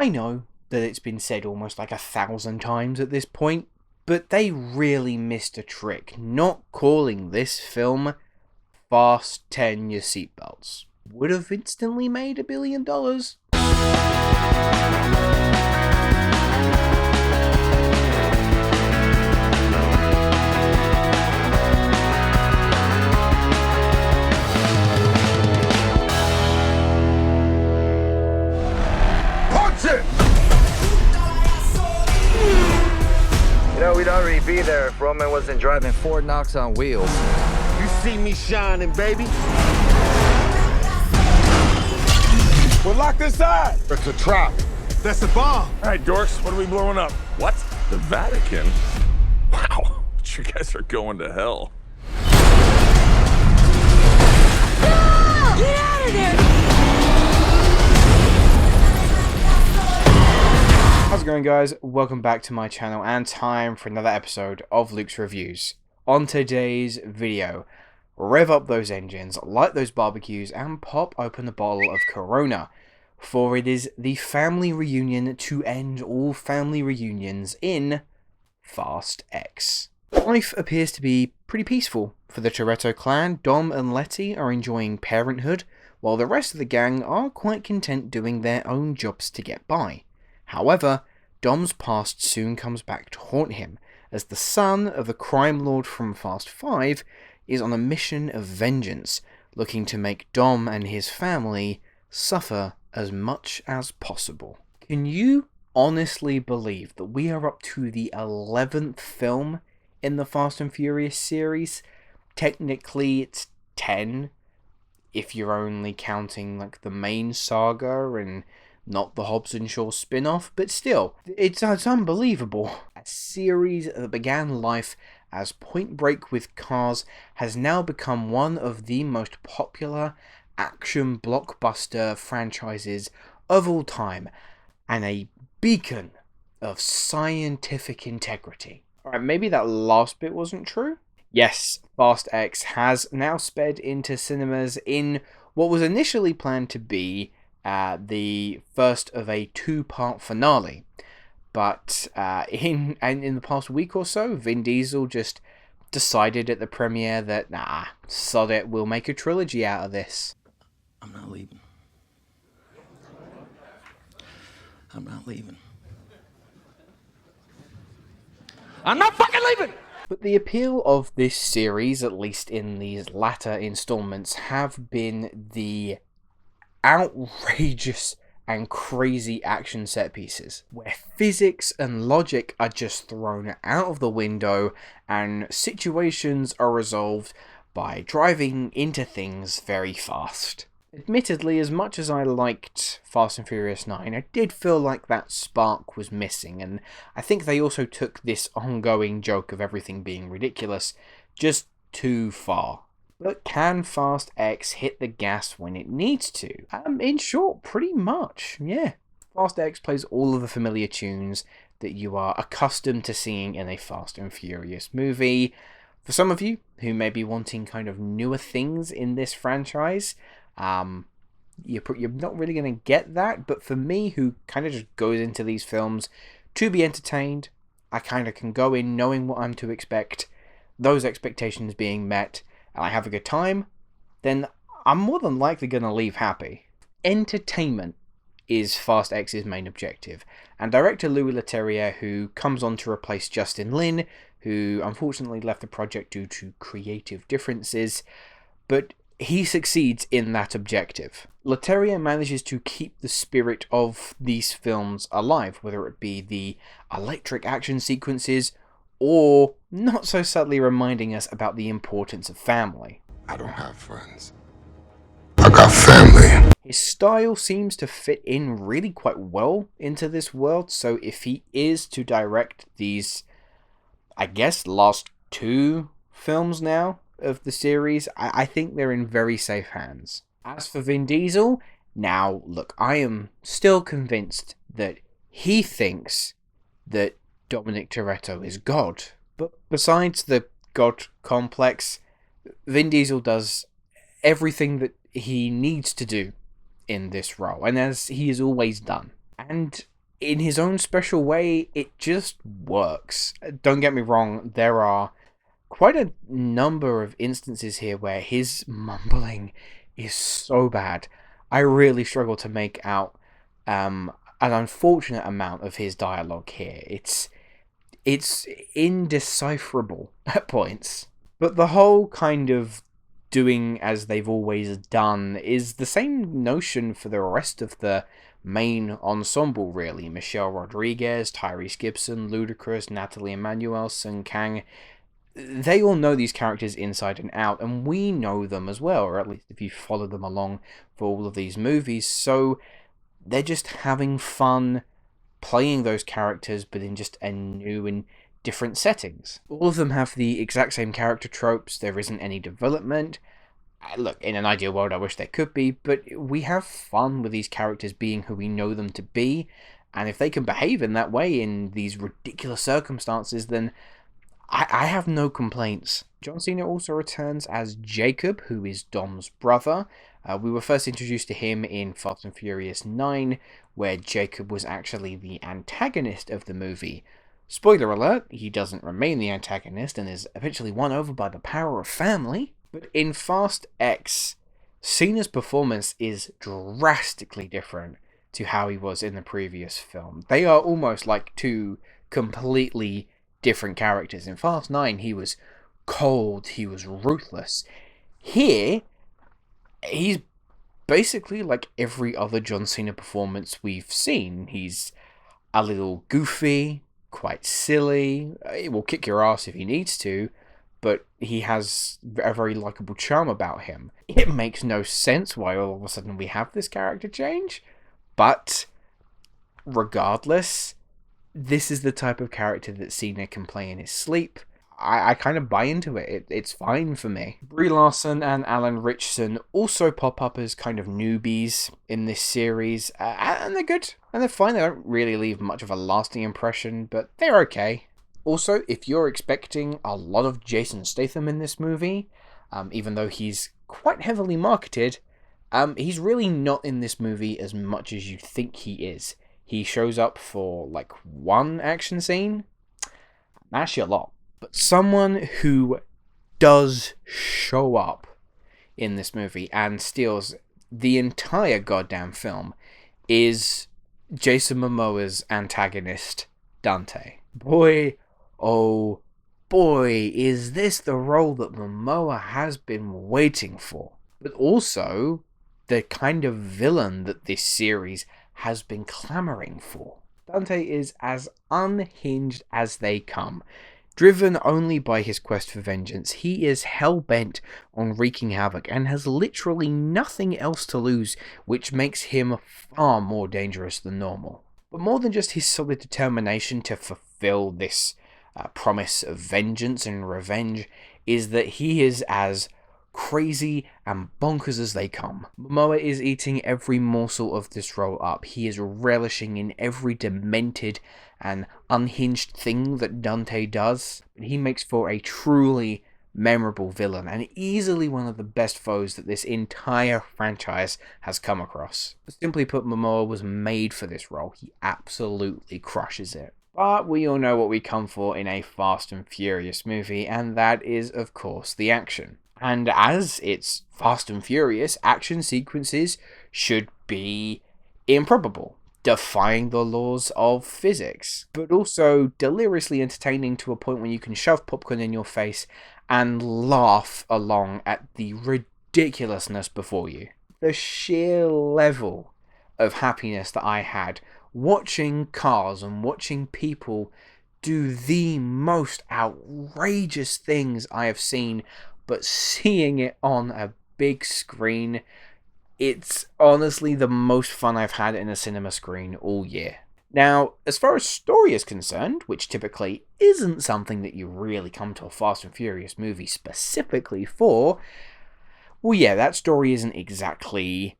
I know that it's been said almost like 1,000 times at this point, but they really missed a trick not calling this film Fast 10 Your Seatbelts. Would have instantly made $1 billion. You know, we'd already be there if Roman wasn't driving Ford Knox on wheels. You see me shining, baby? We're locked inside. It's a trap. That's a bomb. All right, dorks, what are we blowing up? What? The Vatican? Wow, you guys are going to hell. No! Get out of there! How's it going, guys? Welcome back to my channel and time for another episode of Luke's Reviews. On today's video, rev up those engines, light those barbecues, and pop open a bottle of Corona, for it is the family reunion to end all family reunions in Fast X. Life appears to be pretty peaceful for the Toretto clan. Dom and Letty are enjoying parenthood, while the rest of the gang are quite content doing their own jobs to get by. However, Dom's past soon comes back to haunt him, as the son of the crime lord from Fast 5 is on a mission of vengeance, looking to make Dom and his family suffer as much as possible. Can you honestly believe that we are up to the 11th film in the Fast and Furious series? Technically it's 10, if you're only counting like the main saga and not the Hobbs and Shaw spin-off, but still, it's unbelievable. A series that began life as Point Break with cars has now become one of the most popular action blockbuster franchises of all time, and a beacon of scientific integrity. Alright, maybe that last bit wasn't true? Yes, Fast X has now sped into cinemas in what was initially planned to be the first of a two-part finale, but in the past week or so, Vin Diesel just decided at the premiere that nah, sod it, we'll make a trilogy out of this. I'm not leaving. I'm not leaving. I'm not fucking leaving! But the appeal of this series, at least in these latter installments, have been the outrageous and crazy action set pieces, where physics and logic are just thrown out of the window and situations are resolved by driving into things very fast. Admittedly, as much as I liked Fast and Furious 9, I did feel like that spark was missing, and I think they also took this ongoing joke of everything being ridiculous just too far. But can Fast X hit the gas when it needs to? In short, pretty much, yeah. Fast X plays all of the familiar tunes that you are accustomed to seeing in a Fast and Furious movie. For some of you who may be wanting kind of newer things in this franchise, you're not really going to get that. But for me, who kind of just goes into these films to be entertained, I kind of can go in knowing what I'm to expect, those expectations being met, and I have a good time, then I'm more than likely going to leave happy. Entertainment is Fast X's main objective, and director Louis Leterrier, who comes on to replace Justin Lin, who unfortunately left the project due to creative differences, but he succeeds in that objective. Leterrier manages to keep the spirit of these films alive, whether it be the electric action sequences, or not so subtly reminding us about the importance of family. I don't have friends. I got family. His style seems to fit in really quite well into this world, so if he is to direct these, I guess, last two films now of the series, I think they're in very safe hands. As for Vin Diesel, now, look, I am still convinced that he thinks that Dominic Toretto is God. But besides the God complex, Vin Diesel does everything that he needs to do in this role, and as he has always done. And in his own special way, it just works. Don't get me wrong, there are quite a number of instances here where his mumbling is so bad. I really struggle to make out an unfortunate amount of his dialogue here. It's indecipherable at points. But the whole kind of doing as they've always done is the same notion for the rest of the main ensemble, really. Michelle Rodriguez, Tyrese Gibson, Ludacris, Nathalie, Emmanuel, Kang. They all know these characters inside and out, and we know them as well, or at least if you follow them along for all of these movies. So they're just having fun playing those characters, but in just a new and different settings. All of them have the exact same character tropes. There isn't any development. Look, in an ideal world, I wish there could be, but we have fun with these characters being who we know them to be, and if they can behave in that way in these ridiculous circumstances, then I have no complaints. John Cena also returns as Jacob, who is Dom's brother. We were first introduced to him in Fast and Furious 9, where Jacob was actually the antagonist of the movie. Spoiler alert, he doesn't remain the antagonist and is eventually won over by the power of family. But in Fast X, Cena's performance is drastically different to how he was in the previous film. They are almost like two completely different characters. In Fast 9, he was cold, he was ruthless. Here, he's basically like every other John Cena performance we've seen. He's a little goofy, quite silly, he will kick your ass if he needs to, but he has a very likable charm about him. It makes no sense why all of a sudden we have this character change, but regardless, this is the type of character that Cena can play in his sleep. I kind of buy into it. It's fine for me. Brie Larson and Alan Ritchson also pop up as kind of newbies in this series, and they're good, and they're fine. They don't really leave much of a lasting impression, but they're okay. Also, if you're expecting a lot of Jason Statham in this movie, even though he's quite heavily marketed, he's really not in this movie as much as you think he is. He shows up for like one action scene, actually a lot. But someone who does show up in this movie and steals the entire goddamn film is Jason Momoa's antagonist, Dante. Boy, oh boy, is this the role that Momoa has been waiting for. But also, the kind of villain that this series has been clamoring for. Dante is as unhinged as they come. Driven only by his quest for vengeance, he is hell-bent on wreaking havoc and has literally nothing else to lose, which makes him far more dangerous than normal. But more than just his solid determination to fulfill this promise of vengeance and revenge, is that he is as crazy and bonkers as they come. Momoa is eating every morsel of this role up. He is relishing in every demented and unhinged thing that Dante does. He makes for a truly memorable villain and easily one of the best foes that this entire franchise has come across. Simply put, Momoa was made for this role. He absolutely crushes it. But we all know what we come for in a Fast and Furious movie, and that is, of course, the action. And as it's Fast and Furious, action sequences should be improbable, defying the laws of physics, but also deliriously entertaining to a point where you can shove popcorn in your face and laugh along at the ridiculousness before you. The sheer level of happiness that I had watching cars and watching people do the most outrageous things I have seen, but seeing it on a big screen, it's honestly the most fun I've had in a cinema screen all year. Now, as far as story is concerned, which typically isn't something that you really come to a Fast and Furious movie specifically for, well yeah, that story isn't exactly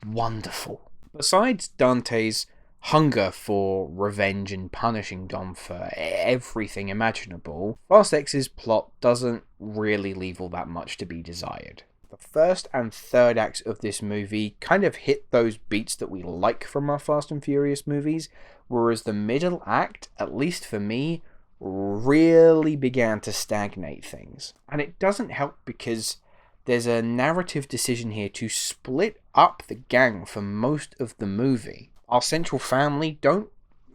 wonderful. Besides Dante's hunger for revenge and punishing Dom for everything imaginable, Fast X's plot doesn't really leave all that much to be desired. The first and third acts of this movie kind of hit those beats that we like from our Fast and Furious movies, whereas the middle act, at least for me, really began to stagnate things. And it doesn't help because there's a narrative decision here to split up the gang for most of the movie. Our central family don't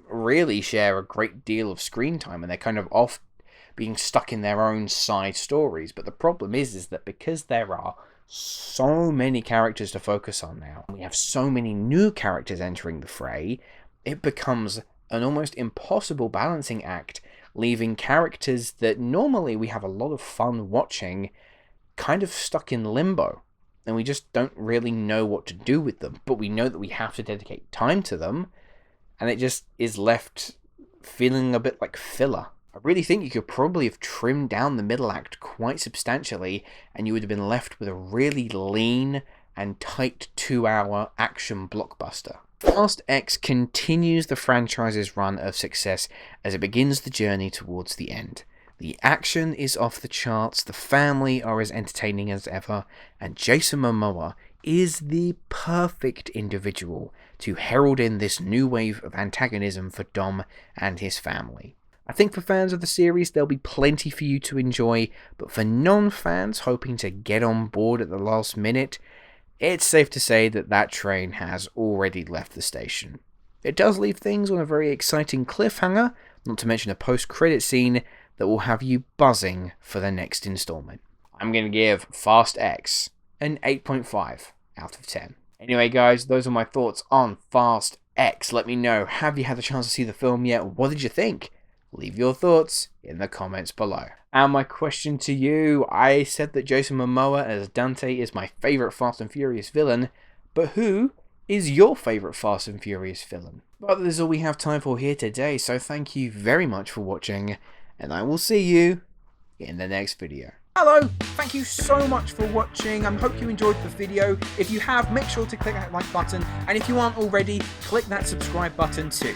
really share a great deal of screen time, and they're kind of off being stuck in their own side stories. But the problem is that because there are so many characters to focus on now, and we have so many new characters entering the fray, it becomes an almost impossible balancing act, leaving characters that normally we have a lot of fun watching kind of stuck in limbo, and we just don't really know what to do with them, but we know that we have to dedicate time to them, and it just is left feeling a bit like filler. I really think you could probably have trimmed down the middle act quite substantially, and you would have been left with a really lean and tight 2-hour action blockbuster. Fast X continues the franchise's run of success as it begins the journey towards the end. The action is off the charts, the family are as entertaining as ever, and Jason Momoa is the perfect individual to herald in this new wave of antagonism for Dom and his family. I think for fans of the series, there'll be plenty for you to enjoy, but for non-fans hoping to get on board at the last minute, it's safe to say that that train has already left the station. It does leave things on a very exciting cliffhanger, not to mention a post-credit scene that will have you buzzing for the next installment. I'm going to give Fast X an 8.5 out of 10. Anyway guys, those are my thoughts on Fast X. Let me know, have you had the chance to see the film yet? What did you think? Leave your thoughts in the comments below. And my question to you, I said that Jason Momoa as Dante is my favourite Fast and Furious villain, but who is your favourite Fast and Furious villain? But this is all we have time for here today, so thank you very much for watching, and I will see you in the next video. Hello, thank you so much for watching. I hope you enjoyed the video. If you have, make sure to click that like button, and if you aren't already, click that subscribe button too.